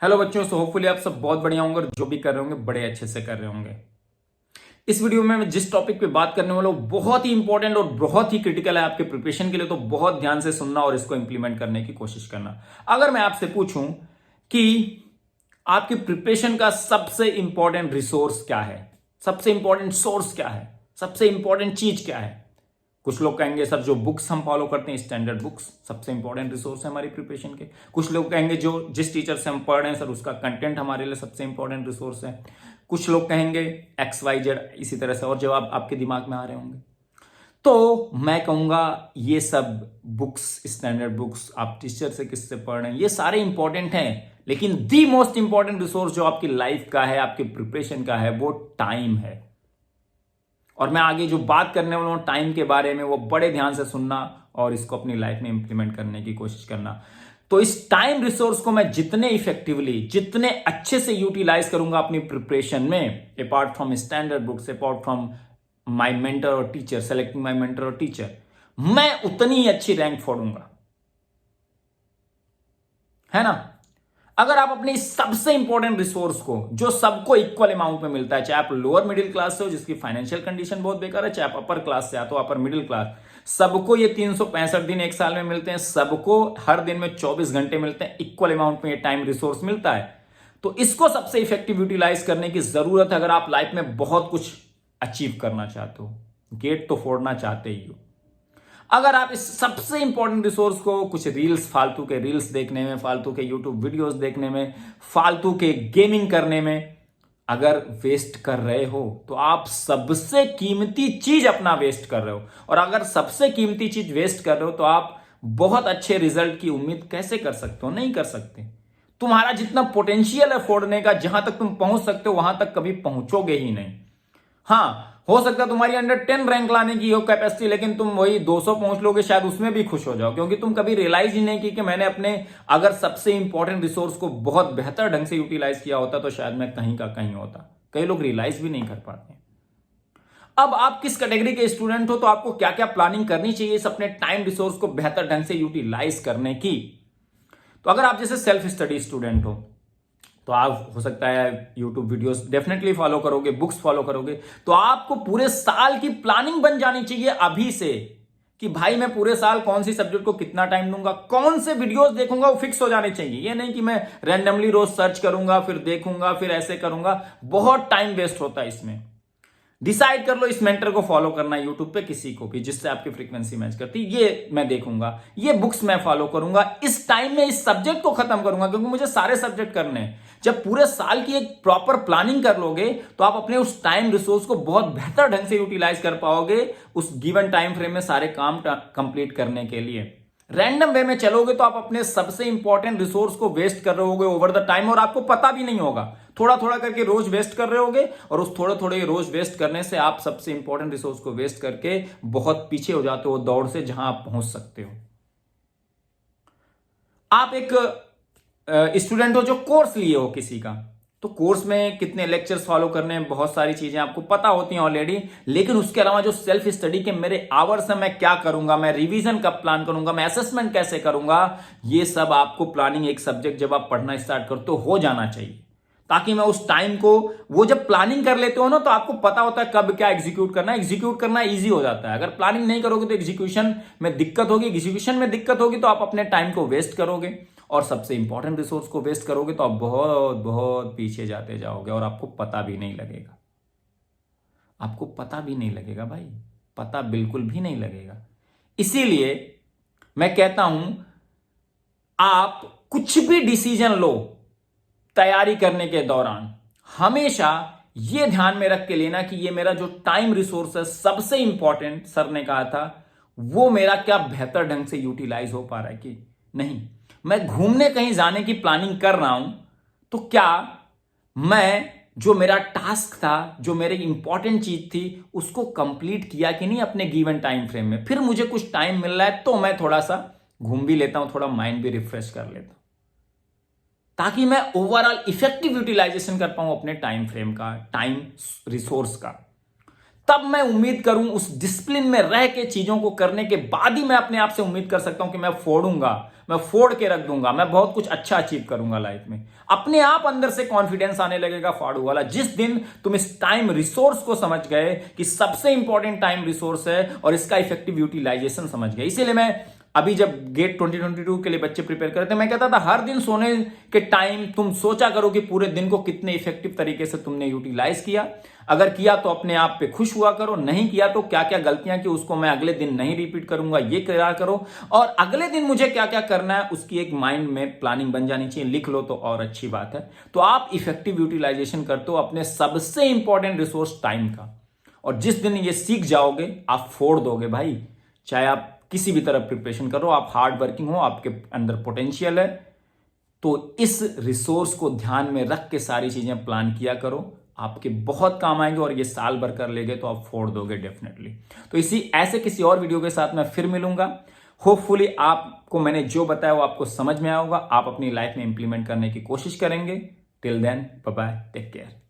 Hello बच्चों, so hopefully आप सब बहुत बढ़िया होंगे और जो भी कर रहे होंगे बड़े अच्छे से कर रहे होंगे। इस वीडियो में मैं जिस टॉपिक पे बात करने वाला हूं बहुत ही इंपॉर्टेंट और बहुत ही क्रिटिकल है आपके प्रिपरेशन के लिए, तो बहुत ध्यान से सुनना और इसको इंप्लीमेंट करने की कोशिश करना। अगर मैं आपसे पूछूं कि आपकी प्रिपरेशन का सबसे इंपॉर्टेंट रिसोर्स क्या है, सबसे इंपॉर्टेंट सोर्स क्या है, सबसे इंपॉर्टेंट चीज क्या है, कुछ लोग कहेंगे सर जो बुक्स हम फॉलो करते हैं स्टैंडर्ड बुक्स सबसे इंपॉर्टेंट रिसोर्स है हमारी प्रिपरेशन के। कुछ लोग कहेंगे जो जिस टीचर से हम पढ़ रहे हैं सर उसका कंटेंट हमारे लिए सबसे इंपॉर्टेंट रिसोर्स है। कुछ लोग कहेंगे एक्स वाई जेड, इसी तरह से और जवाब आपके दिमाग में आ रहे होंगे। तो मैं कहूंगा ये सब बुक्स, स्टैंडर्ड बुक्स, आप टीचर से किससे पढ़ रहे हैं, ये सारे इंपॉर्टेंट हैं, लेकिन दी मोस्ट इंपॉर्टेंट रिसोर्स जो आपकी लाइफ का है, आपके प्रिपरेशन का है, वो टाइम है। और मैं आगे जो बात करने वाला हूं टाइम के बारे में, वो बड़े ध्यान से सुनना और इसको अपनी लाइफ में इंप्लीमेंट करने की कोशिश करना। तो इस टाइम रिसोर्स को मैं जितने इफेक्टिवली, जितने अच्छे से यूटिलाइज करूंगा अपनी प्रिपरेशन में, apart from standard books, apart from my mentor और टीचर, सेलेक्टिंग माय मेंटर और टीचर, मैं उतनी ही अच्छी रैंक फोड़ूंगा, है ना। अगर आप अपने सबसे इंपॉर्टेंट रिसोर्स को, जो सबको इक्वल अमाउंट में मिलता है, चाहे आप लोअर मिडिल क्लास से हो जिसकी फाइनेंशियल कंडीशन बहुत बेकार है, चाहे आप अपर क्लास से आते हो, अपर मिडिल क्लास, सबको ये 365 दिन एक साल में मिलते हैं, सबको हर दिन में 24 घंटे मिलते हैं, इक्वल अमाउंट में ये टाइम रिसोर्स मिलता है। तो इसको सबसे इफेक्टिव यूटिलाइज करने की जरूरत है अगर आप लाइफ में बहुत कुछ अचीव करना चाहते हो, गेट तो फोड़ना चाहते ही हो। अगर आप इस सबसे इंपॉर्टेंट रिसोर्स को कुछ रील्स, फालतू के रील्स देखने में, फालतू के यूट्यूब वीडियोस देखने में, फालतू के गेमिंग करने में अगर वेस्ट कर रहे हो, तो आप सबसे कीमती चीज अपना वेस्ट कर रहे हो। और अगर सबसे कीमती चीज वेस्ट कर रहे हो तो आप बहुत अच्छे रिजल्ट की उम्मीद कैसे कर सकते हो? नहीं कर सकते। तुम्हारा जितना पोटेंशियल है फोड़ने का, जहां तक तुम पहुंच सकते हो वहां तक कभी पहुंचोगे ही नहीं। हाँ, हो सकता है तुम्हारी अंडर 10 रैंक लाने की हो कैपेसिटी, लेकिन तुम वही 200 पहुंच लोगे, शायद उसमें भी खुश हो जाओ, क्योंकि तुम कभी रियलाइज ही नहीं की कि मैंने अपने अगर सबसे इंपॉर्टेंट रिसोर्स को बहुत बेहतर ढंग से यूटिलाइज किया होता तो शायद मैं कहीं का कहीं होता। कई लोग रियलाइज भी नहीं कर पाते। अब आप किस कैटेगरी के स्टूडेंट हो, तो आपको क्या क्या प्लानिंग करनी चाहिए इस अपने टाइम रिसोर्स को बेहतर ढंग से यूटिलाइज करने की। तो अगर आप जैसे सेल्फ स्टडी स्टूडेंट हो तो आप हो सकता है यूट्यूब वीडियोस डेफिनेटली फॉलो करोगे, बुक्स फॉलो करोगे, तो आपको पूरे साल की प्लानिंग बन जानी चाहिए अभी से कि भाई मैं पूरे साल कौन सी सब्जेक्ट को कितना टाइम दूंगा, कौन से वीडियोस देखूंगा, वो फिक्स हो जाने चाहिए। ये नहीं कि मैं रैंडमली रोज सर्च करूंगा, फिर देखूंगा, फिर ऐसे करूंगा, बहुत टाइम वेस्ट होता है इसमें। डिसाइड कर लो इस मेंटर को फॉलो करना है यूट्यूब पे, किसी को भी जिससे आपकी फ्रीक्वेंसी मैच करती, ये मैं देखूंगा, ये बुक्स मैं फॉलो करूंगा, इस टाइम में इस सब्जेक्ट को खत्म करूंगा, क्योंकि मुझे सारे सब्जेक्ट करने हैं। जब पूरे साल की एक प्रॉपर प्लानिंग कर लोगे तो आप अपने उस टाइम रिसोर्स को बहुत बेहतर ढंग से यूटिलाइज कर पाओगे उस गिवन टाइम फ्रेम में सारे काम कंप्लीट करने के लिए। रैंडम वे में चलोगे तो आप अपने सबसे इंपॉर्टेंट रिसोर्स को वेस्ट कर रहे होगे ओवर द टाइम, और आपको पता भी नहीं होगा। थोड़ा थोड़ा करके रोज वेस्ट कर रहे होगे, और उस थोड़े थोड़े रोज वेस्ट करने से आप सबसे इंपॉर्टेंट रिसोर्स को वेस्ट करके बहुत पीछे हो जाते हो दौड़ से, जहां आप पहुंच सकते हो। आप एक स्टूडेंट हो जो कोर्स लिए हो किसी का, तो कोर्स में कितने लेक्चर्स फॉलो करने हैं, बहुत सारी चीजें आपको पता होती हैं ऑलरेडी, लेकिन उसके अलावा जो सेल्फ स्टडी के मेरे आवर्स हैं, मैं क्या करूंगा, मैं रिवीजन कब प्लान करूंगा, मैं असेसमेंट कैसे करूंगा, ये सब आपको प्लानिंग एक सब्जेक्ट जब आप पढ़ना स्टार्ट करो तो हो जाना चाहिए, ताकि मैं उस टाइम को, वो जब प्लानिंग कर लेते हो ना तो आपको पता होता है कब क्या एग्जीक्यूट करना है। एग्जीक्यूट करना इजी हो जाता है। अगर प्लानिंग नहीं करोगे तो एग्जीक्यूशन में दिक्कत होगी, एग्जीक्यूशन में दिक्कत होगी तो आप अपने टाइम को वेस्ट करोगे, और सबसे इंपॉर्टेंट रिसोर्स को वेस्ट करोगे तो आप बहुत बहुत पीछे जाते जाओगे और आपको पता भी नहीं लगेगा। आपको पता भी नहीं लगेगा भाई, पता बिल्कुल भी नहीं लगेगा। इसीलिए मैं कहता हूं आप कुछ भी डिसीजन लो तैयारी करने के दौरान, हमेशा यह ध्यान में रख के लेना कि ये मेरा जो टाइम रिसोर्स है सबसे इंपॉर्टेंट, सर ने कहा था, वो मेरा क्या बेहतर ढंग से यूटिलाइज हो पा रहा है कि नहीं। मैं घूमने कहीं जाने की प्लानिंग कर रहा हूं, तो क्या मैं जो मेरा टास्क था, जो मेरी इंपॉर्टेंट चीज थी, उसको कंप्लीट किया कि नहीं अपने गिवन टाइम फ्रेम में। फिर मुझे कुछ टाइम मिल रहा है तो मैं थोड़ा सा घूम भी लेता हूं, थोड़ा माइंड भी रिफ्रेश कर लेता हूं, ताकि मैं ओवरऑल इफेक्टिव यूटिलाइजेशन कर पाऊं अपने टाइम फ्रेम का, टाइम रिसोर्स का। तब मैं उम्मीद करूं, उस डिसिप्लिन में रह के चीजों को करने के बाद ही मैं अपने आप से उम्मीद कर सकता हूं कि मैं फोड़ूंगा, मैं फोड़ के रख दूंगा, मैं बहुत कुछ अच्छा अचीव करूंगा लाइफ में। अपने आप अंदर से कॉन्फिडेंस आने लगेगा फाड़ू वाला। जिस दिन तुम इस टाइम रिसोर्स को समझ गए कि सबसे इंपॉर्टेंट टाइम रिसोर्स है और इसका इफेक्टिव यूटिलाइजेशन समझ गए। इसीलिए मैं अभी जब गेट 2022 के लिए बच्चे प्रिपेयर करते मैं कहता था हर दिन सोने के टाइम तुम सोचा करो कि पूरे दिन को कितने इफेक्टिव तरीके से तुमने यूटिलाइज किया। अगर किया तो अपने आप पे खुश हुआ करो, नहीं किया तो क्या क्या गलतियां की उसको मैं अगले दिन नहीं रिपीट करूंगा, ये करा करो। और अगले दिन मुझे क्या क्या करना है उसकी एक माइंड में प्लानिंग बन जानी चाहिए, लिख लो तो और अच्छी बात है। तो आप इफेक्टिव यूटिलाइजेशन करते हो अपने सबसे इंपॉर्टेंट रिसोर्स टाइम का, और जिस दिन ये सीख जाओगे आप फोड़ दोगे भाई। चाहे आप किसी भी तरह प्रिपरेशन करो, आप हार्ड वर्किंग हो, आपके अंदर पोटेंशियल है, तो इस रिसोर्स को ध्यान में रख के सारी चीजें प्लान किया करो, आपके बहुत काम आएंगे। और ये साल भर कर लेंगे तो आप फोड़ दोगे डेफिनेटली। तो इसी ऐसे किसी और वीडियो के साथ मैं फिर मिलूंगा। होपफुली आपको मैंने जो बताया वो आपको समझ में आया होगा, आप अपनी लाइफ में इंप्लीमेंट करने की कोशिश करेंगे। Till then bye bye, take care.